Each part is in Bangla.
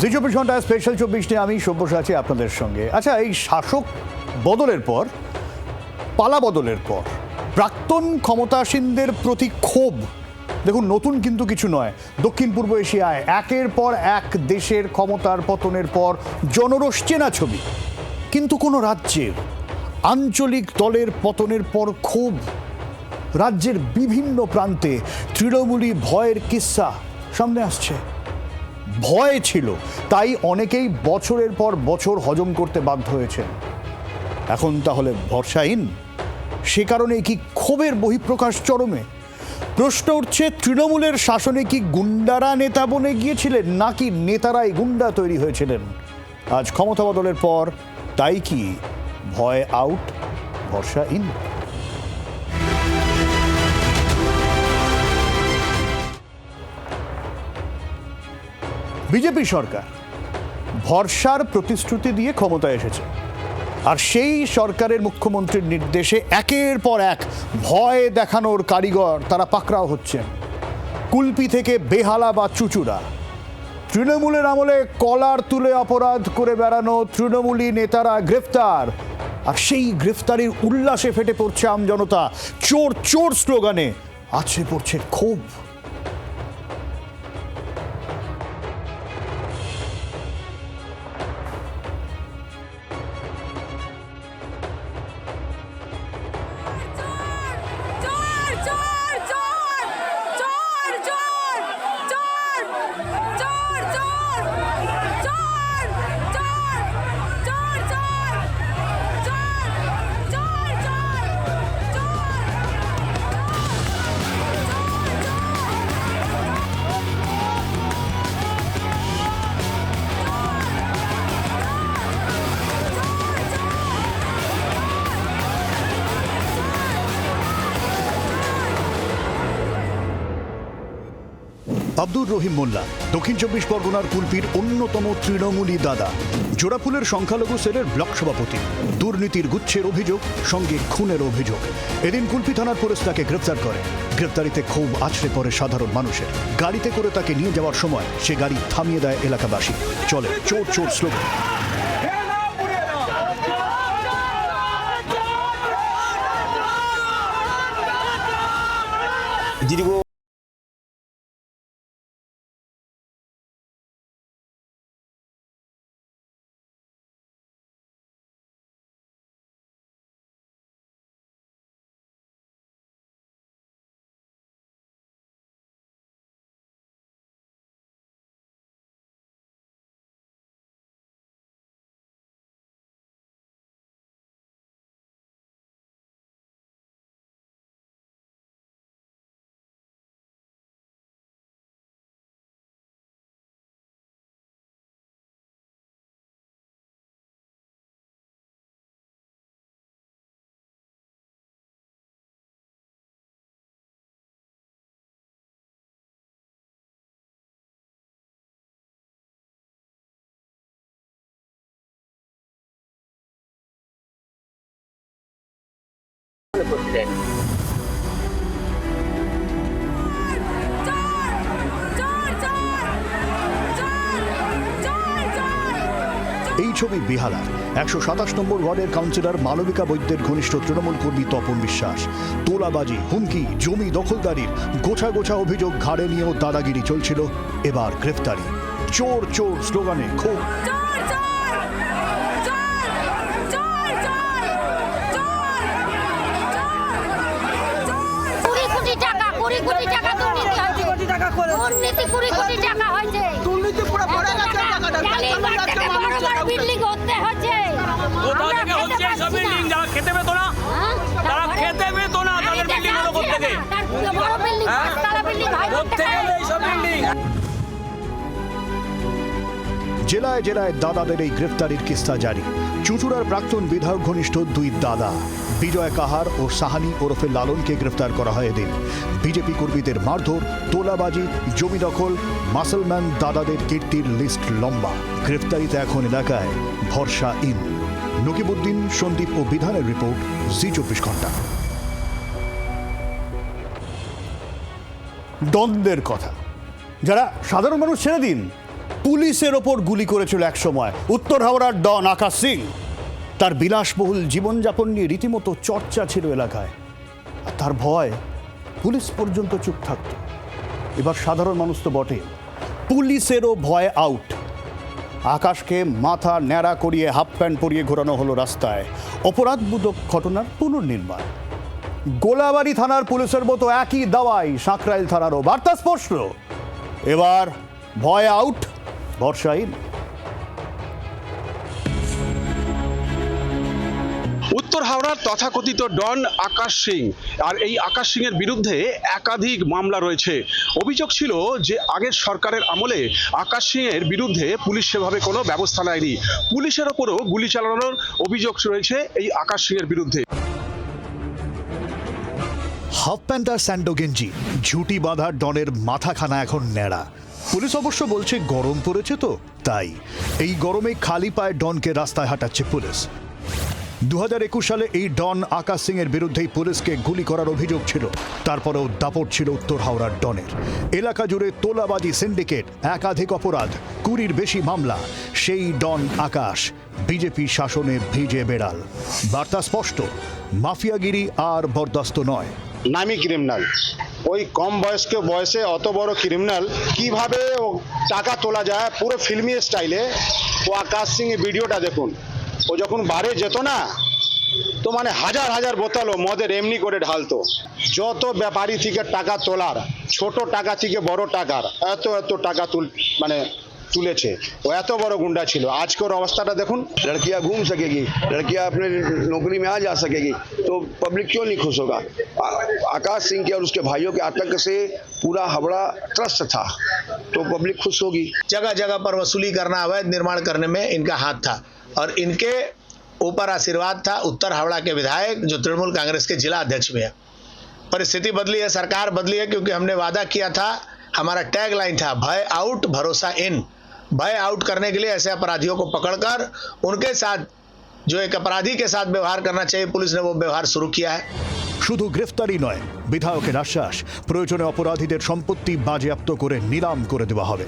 জি 24 ঘন্টা স্পেশাল 24 আমি সব্যসাচী আছি আপনাদের সঙ্গে। আচ্ছা, এই শাসক বদলের পর, পালা বদলের পর প্রাক্তন ক্ষমতাসীনদের প্রতি ক্ষোভ দেখুন নতুন কিন্তু কিছু নয়। দক্ষিণ পূর্ব এশিয়ায় একের পর এক দেশের ক্ষমতার পতনের পর জনরোষ চেনা ছবি, কিন্তু কোনো রাজ্যের আঞ্চলিক দলের পতনের পর ক্ষোভ। রাজ্যের বিভিন্ন প্রান্তে তৃণমূলী ভয়ের কিস্সা সামনে আসছে। ভয় ছিল, তাই অনেকেই বছরের পর বছর হজম করতে বাধ্য হয়েছেন। এখন তাহলে ভরসাহীন? সে কারণে কি ক্ষোভের বহিঃপ্রকাশ চরমে? প্রশ্ন উঠছে, তৃণমূলের শাসনে কি গুন্ডারা নেতা বনে গিয়েছিলেন, নাকি নেতারাই গুন্ডা তৈরি হয়েছিলেন? আজ ক্ষমতা বদলের পর তাই কি ভয় আউট, ভরসা ইন? বিজেপি সরকার ভরসার প্রতিশ্রুতি দিয়ে ক্ষমতায় এসেছে, আর সেই সরকারের মুখ্যমন্ত্রীর নির্দেশে একের পর এক ভয় দেখানোর কারিগর তারা পাকড়াও হচ্ছেন। কুলপি থেকে বেহালা বা চুচুড়া, তৃণমূলের আমলে কলার তুলে অপরাধ করে বেড়ানো তৃণমূলী নেতারা গ্রেফতার, আর সেই গ্রেফতারির উল্লাসে ফেটে পড়ছে আমজনতা। চোর চোর স্লোগানে আছড়ে পড়ছে ক্ষোভ। আব্দুর রহিম মোল্লা দক্ষিণ 24 পরগনার কুলপির অন্যতম তৃণমূলী দাদা, জোড়াফুলের সংখ্যালঘু সেলের ব্লক সভাপতি। দুর্নীতির গুচ্ছের অভিযোগ, সঙ্গে খুনের অভিযোগ। এদিন কুলপি থানার পুলিশ তাকে গ্রেফতার করে। গ্রেফতারিতে ক্ষোভ আছড়ে পড়ে সাধারণ মানুষের। গাড়িতে করে তাকে নিয়ে যাওয়ার সময় সে গাড়ি থামিয়ে দেয় এলাকাবাসী। চলে চোর চোর স্লোগান। এই ছবি বেহালার 127 নম্বর ওয়ার্ডের কাউন্সিলর মালবিকা বৈদ্যের ঘনিষ্ঠ তৃণমূল কর্মী তপন বিশ্বাস। তোলাবাজি, হুমকি, জমি দখলদারির গোছা গোছা অভিযোগ ঘাড়ে নিয়েও দাদাগিরি চলছিল। এবার গ্রেফতারি। চোর চোর স্লোগানে ক্ষোভ। জেলায় জেলায় দাদাদের এই গ্রেফতারির কিস্সা জারি। চুঁচুড়ার প্রাক্তন বিধায়ক ঘনিষ্ঠ দুই দাদা বিজয় কাহার ও সাহানি ওরফে লালনকে গ্রেফতার করা হয় এদিন। বিজেপি কর্মীদের মারধর, তোলাবাজি, জমি দখল, মাসলম্যান দাদাদের কীর্তির লিস্ট লম্বা। গ্রেফতারিতে এখন এলাকায় ভরসা ইন। নকিবউদ্দিন, সন্দীপ ও বিধানের রিপোর্ট, জি 24 ঘন্টা। দ্বন্দ্বের কথা যারা সাধারণ মানুষ ছেড়ে দিন, পুলিশের ওপর গুলি করেছিল এক সময় উত্তর হাওড়ার ডন আকাশ সিং। তার বিলাসবহুল জীবনযাপন নিয়ে রীতিমতো চর্চা ছিল এলাকায়, আর তার ভয় পুলিশ পর্যন্ত চুপ থাকত। এবার সাধারণ মানুষ তো বটে, পুলিশেরও ভয় আউট। আকাশকে মাথা ন্যাড়া করিয়ে হাফ প্যান্ট পরিয়ে ঘোরানো হলো রাস্তায়। অপরাধবোধক ঘটনার পুনর্নির্মাণ। গোলাবাড়ি থানার পুলিশের মতো একই দাওয়াই সাঁকরাইল থানারও। বার্তা স্পষ্ট, এবার ভয় আউট, ভরসা ইন। উত্তর হাওড়ার তথাকথিত ডন আকাশ সিং, আর এই আকাশ সিং এর বিরুদ্ধে একাধিক মামলা রয়েছে। অভিযোগ ছিল যে আগের সরকারের আমলে আকাশ সিং এর বিরুদ্ধে পুলিশ সেভাবে কোনো ব্যবস্থা নেয়নি। পুলিশের ওপরও গুলি চালানোর অভিযোগ রয়েছে এই আকাশ সিং এর বিরুদ্ধে। হাফ প্যান্ট আর স্যান্ডো গেঞ্জি, ঝুটি বাঁধা ডনের মাথাখানা এখন ন্যাড়া। পুলিশ অবশ্য বলছে গরম পড়েছে তো তাই। এই গরমে খালি পায়ে ডনকে রাস্তায় হাঁটাচ্ছে পুলিশ। 2021 সালে এই ডন আকাশ সিং এর বিরুদ্ধেই পুলিশকে গুলি করার অভিযোগ ছিল। তারপরেও দাপট ছিল উত্তর হাওড়ার ডনের। এলাকা জুড়ে তোলাবাজি সিন্ডিকেট, একাধিক অপরাধ, 20-র বেশি মামলা। সেই ডন আকাশ বিজেপি শাসনে ভিজে বেড়াল। বার্তা স্পষ্ট, মাফিয়াগিরি আর বরদাস্ত নয়। নামি ক্রিমিনাল, ওই কম বয়সে অত বড় ক্রিমিনাল কিভাবে টাকা তোলা যায় পুরো ফিল্মি স্টাইলে। ও আকাশ সিং এর ভিডিওটা দেখুন, ও যখন বারে যেত না তো মানে হাজার হাজার বোতল মদের এমনি করে ঢালতো। যত ব্যাপারী থেকে টাকা তোলার, ছোট টাকা থেকে বড় টাকার এত এত টাকা তুলেছে। ও এত বড় গুন্ডা ছিল। আজকের অবস্থাটা দেখুন। लड़कियां घूम सकेगी, लड़कियां अपने नौकरी में आ जा सकेगी, तो पब्लिक क्यों नहीं खुश होगा। आकाश सिंह के और उसके भाइयों के आतंक से पूरा हावड़ा त्रस्त था, तो पब्लिक खुश होगी। जगह जगह पर वसूली करना, अवैध निर्माण करने में इनका हाथ था और इनके ऊपर आशीर्वाद था उत्तर हावड़ा के विधायक जो तृणमूल कांग्रेस के जिला अध्यक्ष भी है। परिस्थिति बदली है, सरकार बदली है, क्योंकि हमने वादा किया था, हमारा टैग लाइन था भय आउट भरोसा इन। भय आउट करने के लिए ऐसे अपराधियों को पकड़कर उनके साथ जो एक अपराधी के साथ व्यवहार करना चाहिए, पुलिस ने वो व्यवहार शुरू किया है। শুধু গ্রেফতারি নয়, বিধায়কের আশ্বাস, প্রয়োজনে অপরাধীদের সম্পত্তি বাজেয়াপ্ত করে নিলাম করে দেওয়া হবে।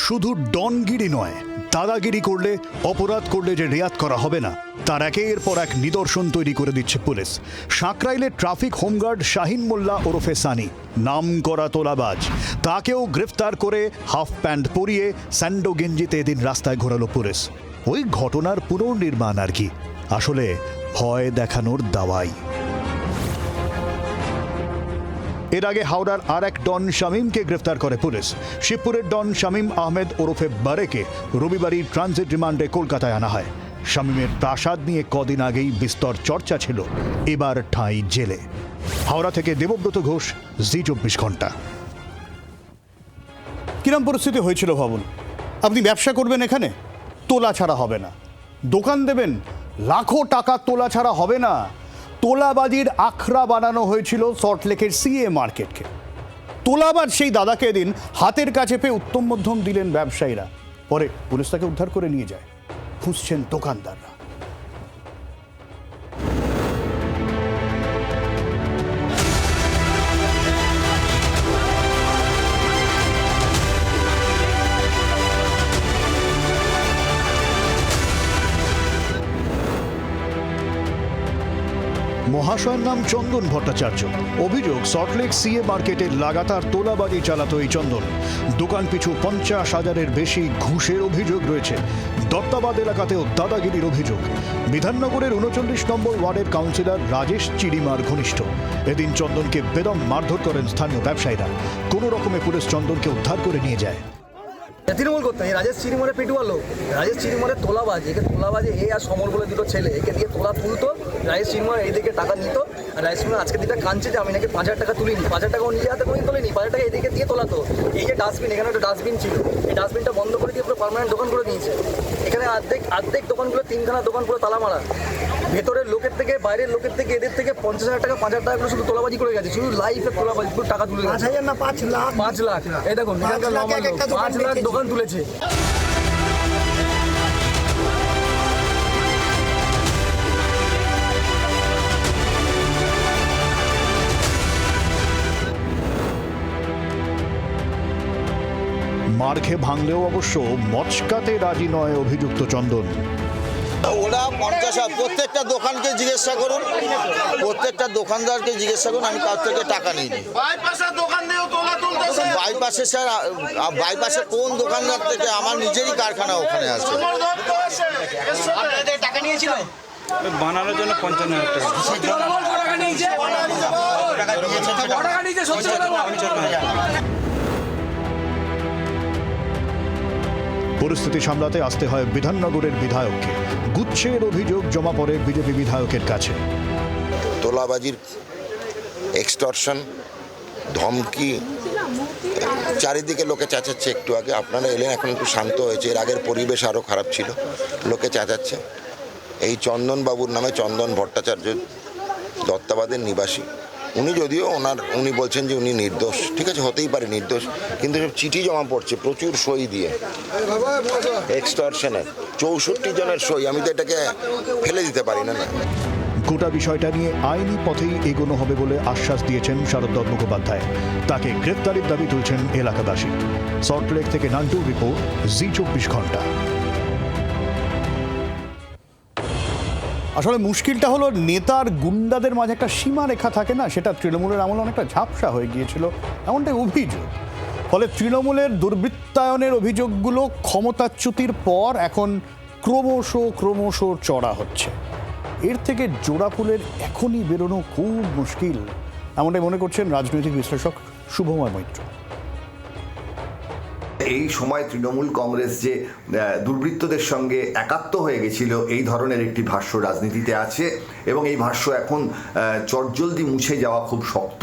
শুধু ডনগিরি নয়, দাদাগিরি করলে, অপরাধ করলে যে রেয়াত করা হবে না, তার একের পর এক নিদর্শন তৈরি করে দিচ্ছে পুলিশ। সাঁকরাইলে ট্রাফিক হোমগার্ড শাহিন মোল্লা ওরফে সানি, নাম করা তোলাবাজ, তাকেও গ্রেফতার করে হাফ প্যান্ট পরিয়ে স্যান্ডো গেঞ্জিতে এদিন রাস্তায় ঘোরালো পুলিশ। ওই ঘটনার পুনর্নির্মাণ আর কি, আসলে ভয় দেখানোর দাওয়াই। এর আগে হাওড়ার আর এক ডন শামীমকে গ্রেফতার করে পুলিশ। শিবপুরের ডন শামীম আহমেদ ওরফে বারেকে রবিবারই ট্রানজিট রিমান্ডে কলকাতায় আনা হয়। শামীমের প্রাসাদ নিয়ে কদিন আগেই বিস্তর চর্চা ছিল, এবার ঠাঁই জেলে। হাওড়া থেকে দেবব্রত ঘোষ, জি24 ঘন্টা। কিরম পরিস্থিতি হয়েছিল ভাবুন। আপনি ব্যবসা করবেন, এখানে তোলা ছাড়া হবে না। দোকান দেবেন, লাখো টাকা তোলা ছাড়া হবে না। তোলাবাজির আখড়া বানানো হয়েছিল সল্টলেকের সিএ মার্কেটকে। তোলাবাজ সেই দাদাকে এদিন হাতের কাছে পেয়ে উত্তম মধ্যম দিলেন ব্যবসায়ীরা। পরে পুলিশ তাকে উদ্ধার করে নিয়ে যায়। খুঁজছেন দোকানদাররা। মহাশয়ের নাম চন্দন ভট্টাচার্য। অভিযোগ, সল্টলেক সিএ মার্কেটে লাগাতার তোলাবাজি চালাতো এই চন্দন। দোকান পিছু 50,000-এর বেশি ঘুষের অভিযোগ রয়েছে। দত্তাবাদ এলাকাতেও দাদাগিরির অভিযোগ। বিধাননগরের 39 নম্বর ওয়ার্ডের কাউন্সিলর রাজেশ চিরিমার ঘনিষ্ঠ। এদিন চন্দনকে বেদম মারধর করেন স্থানীয় ব্যবসায়ীরা। কোনো রকমে পুলিশ চন্দনকে উদ্ধার করে নিয়ে যায়। তৃণমূল করতে রাজেশ চিরিমরে পেটুয়া লোক, রাজেশ চিরিমরে তোলাবাজি, একে তোলাবাজি এই আর সমর বলে দুটো ছেলে, একে দিয়ে তোলা তুলতো। রাজেশ চিরিমরে এইদিকে টাকা নিত, আর রাজেশ চিরিমরে আজকে দিনটা কাঁদছে যে আমি নাকি 5,000 টাকা তুলিনি। 5,000 টাকাও নিজে হাতে কোনোদিন তোলেনি, 5,000 টাকা এদিকে দিয়ে তোলাতো। এই যে ডাস্টবিন, এখানে একটা ডাস্টবিন ছিল, এই ডাস্টবিনটা বন্ধ করে দিয়ে পুরো পার্মানেন্ট দোকান করে দিয়েছে। এখানে অর্ধেক দোকানগুলো, 3খানা দোকান পুরো তালা মারা। ভেতরের লোকের থেকে, বাইরের লোকের থেকে, এদের থেকে 50,000 টাকা 5,000 টাকা করে শুধু তোলাবাজি করে গেছে। শুধু লাইফে তোলাবাজি, পুরো টাকা তুলে 5,000 না 5 লাখ। 5 লাখ। এই দেখুন 5 লাখ দোকান তুলেছে। মার খেয়ে ভাঙলেও অবশ্য মচকাতে রাজি নয় অভিযুক্ত চন্দন। ওরা 50 প্রত্যেকটা দোকানকে জিজ্ঞাসা করুন, প্রত্যেকটা দোকানদারকে জিজ্ঞাসা করুন, আমি কাছ থেকে টাকা নিইনি। বাইপাসে স্যার, বাইপাসে কোন দোকানদার থেকে? আমার নিজেরই কারখানা ওখানে আছে। টাকা নিয়েছিল বানানোর জন্য 55,000 টাকা। পরিস্থিতি সামলাতে আসতে হয় বিধাননগরের বিধায়ককে। গুচ্ছের অভিযোগ জমা পড়ে বিজেপি বিধায়কের কাছে। তোলাবাজির, এক্সটর্শন, ধমকি, চারিদিকে লোকে চেঁচাচ্ছে। একটু আগে আপনারা এলেন, এখন একটু শান্ত হয়েছে। এর আগের পরিবেশ আরও খারাপ ছিল, লোকে চেঁচাচ্ছে। এই চন্দনবাবুর নামে, চন্দন ভট্টাচার্য, দত্তাবাদের নিবাসী, উনি যদিও উনি বলছেন যে উনি নির্দোষ। ঠিক আছে, হতেই পারে নির্দোষ, কিন্তু সব চিঠি জমা পড়ছে প্রচুর সই দিয়ে, এক্সটর্শনের 64 জনের সই। আমি তো এটাকে ফেলে দিতে পারি না। গোটা বিষয়টা নিয়ে আইনি পথেই এগোনো হবে বলে আশ্বাস দিয়েছেন শারদ মুখোপাধ্যায়। তাকে গ্রেফতারির দাবি তুলছেন এলাকাবাসী। সল্টলেক থেকে নান্টু রিপোর্ট, জি 24 ঘন্টা। আসলে মুশকিলটা হলো নেতার গুন্ডাদের মাঝে একটা সীমারেখা থাকে না, সেটা তৃণমূলের আমলে অনেকটা ঝাপসা হয়ে গিয়েছিল, এমনটাই অভিযোগ। ফলে তৃণমূলের দুর্বৃত্তায়নের অভিযোগগুলো ক্ষমতাচ্যুতির পর এখন ক্রমশ চড়া হচ্ছে। এর থেকে জোড়া ফুলের এখনই বেরোনো খুব মুশকিল, এমনটাই মনে করছেন রাজনৈতিক বিশ্লেষক শুভময় মৈত্র। এই সময় তৃণমূল কংগ্রেস যে দুর্বৃত্তদের সঙ্গে একাত্ম হয়ে গেছিল, এই ধরনের একটি ভাষ্য রাজনীতিতে আছে এবং এই ভাষ্য এখন চটজলদি মুছে যাওয়া খুব শক্ত।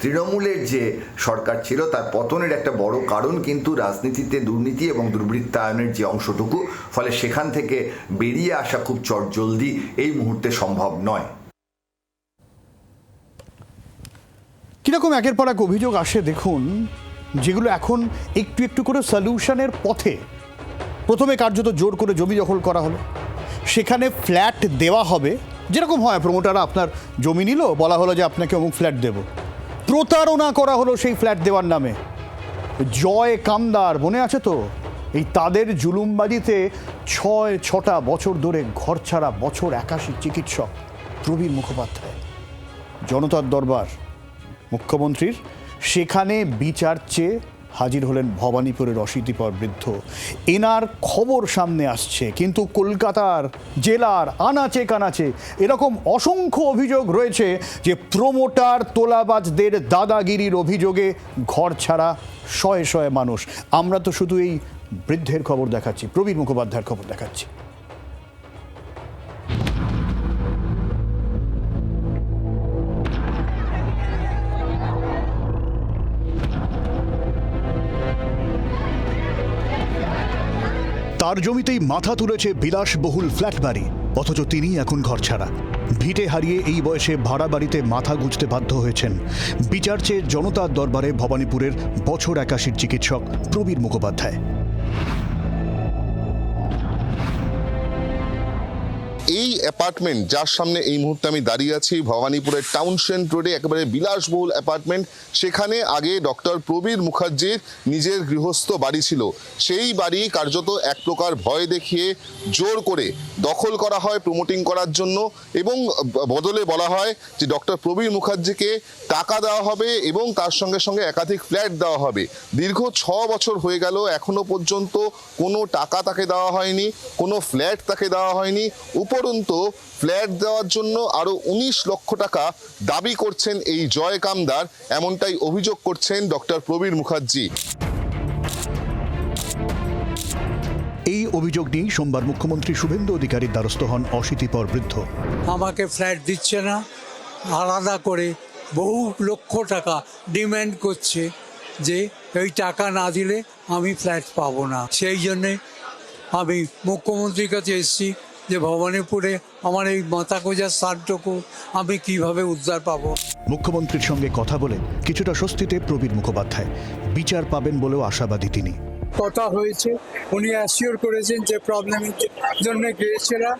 তৃণমূলের যে সরকার ছিল তার পতনের একটা বড় কারণ কিন্তু রাজনীতিতে দুর্নীতি এবং দুর্বৃত্তায়নের যে অংশটুকু, ফলে সেখান থেকে বেরিয়ে আসা খুব চটজলদি এই মুহূর্তে সম্ভব নয়। কিরকম একের পর এক অভিযোগ আসে দেখুন, যেগুলো এখন একটু একটু করে সলিউশনের পথে। প্রথমে কার্যত জোর করে জমি দখল করা হলো, সেখানে ফ্ল্যাট দেওয়া হবে। যেরকম হয়, প্রমোটাররা আপনার জমি নিল, বলা হলো যে আপনাকে অমুক ফ্ল্যাট দেব, প্রতারণা করা হলো সেই ফ্ল্যাট দেওয়ার নামে। জয় কামদার মনে আছে তো? এই তাদের জুলুমবাজিতে 6টা বছর ধরে ঘর ছাড়া বছর 81 চিকিৎসক প্রবীর মুখোপাধ্যায়। জনতার দরবার মুখ্যমন্ত্রীর, সেখানে বিচার চেয়ে হাজির হলেন ভবানীপুরের অশীতিপর বৃদ্ধ। এনার খবর সামনে আসছে, কিন্তু কলকাতার জেলার আনাচে কানাচে এরকম অসংখ্য অভিযোগ রয়েছে যে প্রমোটার তোলাবাজদের দাদাগিরির অভিযোগে ঘর ছাড়া শয়ে শয়ে মানুষ। আমরা তো শুধু এই বৃদ্ধের খবর দেখাচ্ছি, প্রবীর মুখোপাধ্যায়ের খবর দেখাচ্ছি। তার জমিতেই মাথা তুলেছে বিলাসবহুল ফ্ল্যাট বাড়ি, অথচ তিনি এখন ঘর ছাড়া। ভিটে হারিয়ে এই বয়সে ভাড়া বাড়িতে মাথা গুঁজতে বাধ্য হয়েছেন। বিচার চেয়ে জনতার দরবারে ভবানীপুরের বছর 81 চিকিৎসক প্রবীর মুখোপাধ্যায়। এই অ্যাপার্টমেন্ট যার সামনে এই মুহূর্তে আমি দাঁড়িয়ে আছি, ভবানীপুরের টাউনশেন্ড রোডে একেবারে বিলাসবহুল অ্যাপার্টমেন্ট। সেখানে আগে ডক্টর প্রবীর মুখার্জির নিজের গৃহস্থ বাড়ি ছিল। সেই বাড়ি কার্যত এক প্রকার ভয় দেখিয়ে জোর করে দখল করা হয় প্রমোটিং করার জন্য, এবং বদলে বলা হয় যে ডক্টর প্রবীর মুখার্জিকে টাকা দেওয়া হবে এবং তার সঙ্গে সঙ্গে একাধিক ফ্ল্যাট দেওয়া হবে। দীর্ঘ 6 বছর হয়ে গেল, এখনো পর্যন্ত কোনো টাকা তাকে দেওয়া হয়নি, কোনো ফ্ল্যাট তাকে দেওয়া হয়নি। উপরন্তু ফ্ল্যাট দেওয়ার জন্য আরো 19 লক্ষ টাকা দাবি করছেন এই জয় কামদার, এমনটাই অভিযোগ করছেন ডক্টর প্রবীর মুখার্জি। এই অভিযোগ নিয়ে সোমবার মুখ্যমন্ত্রী শুভেন্দু অধিকারীর দ্বারস্থ হন অশীতিপর বৃদ্ধ। আমাকে ফ্ল্যাট দিচ্ছে না, আলাদা করে বহু লক্ষ টাকা ডিমান্ড করছে যে এই টাকা না দিলে আমি ফ্ল্যাট পাবো না। সেই জন্যে আমি মুখ্যমন্ত্রীর কাছে এসেছি যে ভবানীপুরে আমার এই মাথা গোঁজার স্থানটুকু আমি কিভাবে উদ্ধার পাবো। মুখ্যমন্ত্রীর সঙ্গে কথা বলে কিছুটা স্বস্তিতে প্রবীর মুখোপাধ্যায়। বিচার পাবেন বলেও আশাবাদী তিনি। কথা হয়েছে, উনি অ্যাসিওর করেছেন যে প্রবলেমের জন্য গিয়েছিলা,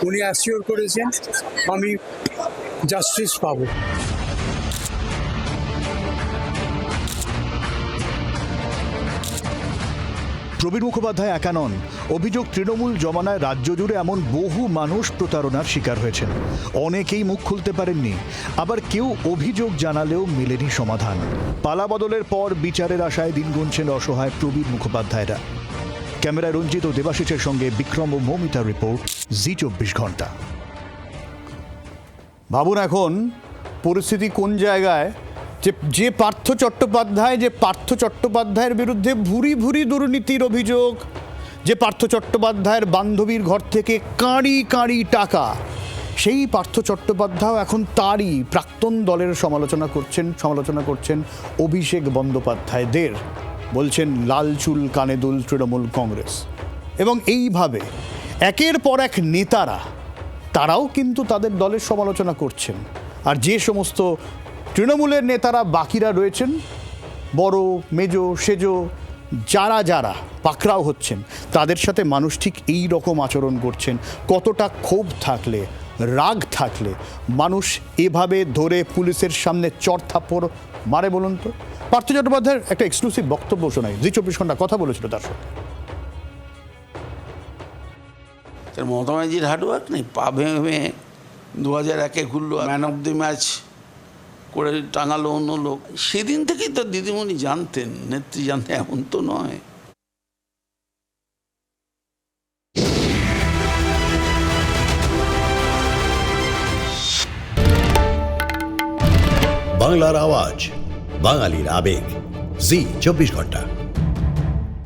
উনি অ্যাসিওর করেছেন আমি জাস্টিস পাবো। প্রবীর মুখোপাধ্যায় একা নন। অভিযোগ তৃণমূল জমানায় রাজ্য জুড়ে এমন বহু মানুষ প্রতারণার শিকার হয়েছেন। অনেকেই মুখ খুলতে পারেননি, আবার কেউ অভিযোগ জানালেও মেলেনি সমাধান। পালা বদলের পর বিচারের আশায় দিন গুনছেন অসহায় প্রবীর মুখোপাধ্যায়রা। ক্যামেরায় রঞ্জিত ও দেবাশিসের সঙ্গে বিক্রম ও মৌমিতার রিপোর্ট, জি24 ঘন্টা। ভাবুন এখন পরিস্থিতি কোন জায়গায়, যে পার্থ চট্টোপাধ্যায়ের বিরুদ্ধে ভুরি ভুরি দুর্নীতির অভিযোগ, যে পার্থ চট্টোপাধ্যায়ের বান্ধবীর ঘর থেকে কাঁড়ি কাঁড়ি টাকা, সেই পার্থ চট্টোপাধ্যায় এখন তারই প্রাক্তন দলের সমালোচনা করছেন অভিষেক বন্দ্যোপাধ্যায়দের। বলছেন লাল চুল কানে দুল তৃণমূল কংগ্রেস। এবং এইভাবে একের পর এক নেতারা তারাও কিন্তু তাদের দলের সমালোচনা করছেন। আর যে সমস্ত তৃণমূলের নেতারা বাকিরা রয়েছেন, বড় মেজো সেজো যারা পাকড়াও হচ্ছেন, তাদের সাথে মানুষ ঠিক এই রকম আচরণ করছেন। কতটা ক্ষোভ থাকলে, রাগ থাকলে মানুষ এভাবে ধরে পুলিশের সামনে চড়থাপ্পড় মারে বলুন তো? পার্থ চট্টোপাধ্যায়ের একটা এক্সক্লুসিভ বক্তব্য শোনাই, জি24 ঘন্টা কথা বলেছিল তার সঙ্গে। মমতা ব্যানার্জির হার্ডওয়ার্ক নেই, পা ভেঙে 2001-এ ঘুরলো, ম্যান অফ দি ম্যাচ করে টাঙালো অন্য লোক। সেদিন থেকেই তো দিদিমণি জানতেন, নেত্রী জানতেন, এমন তো নয়। বাংলার আওয়াজ, বাঙালির আবেগ, জি24 ঘন্টা।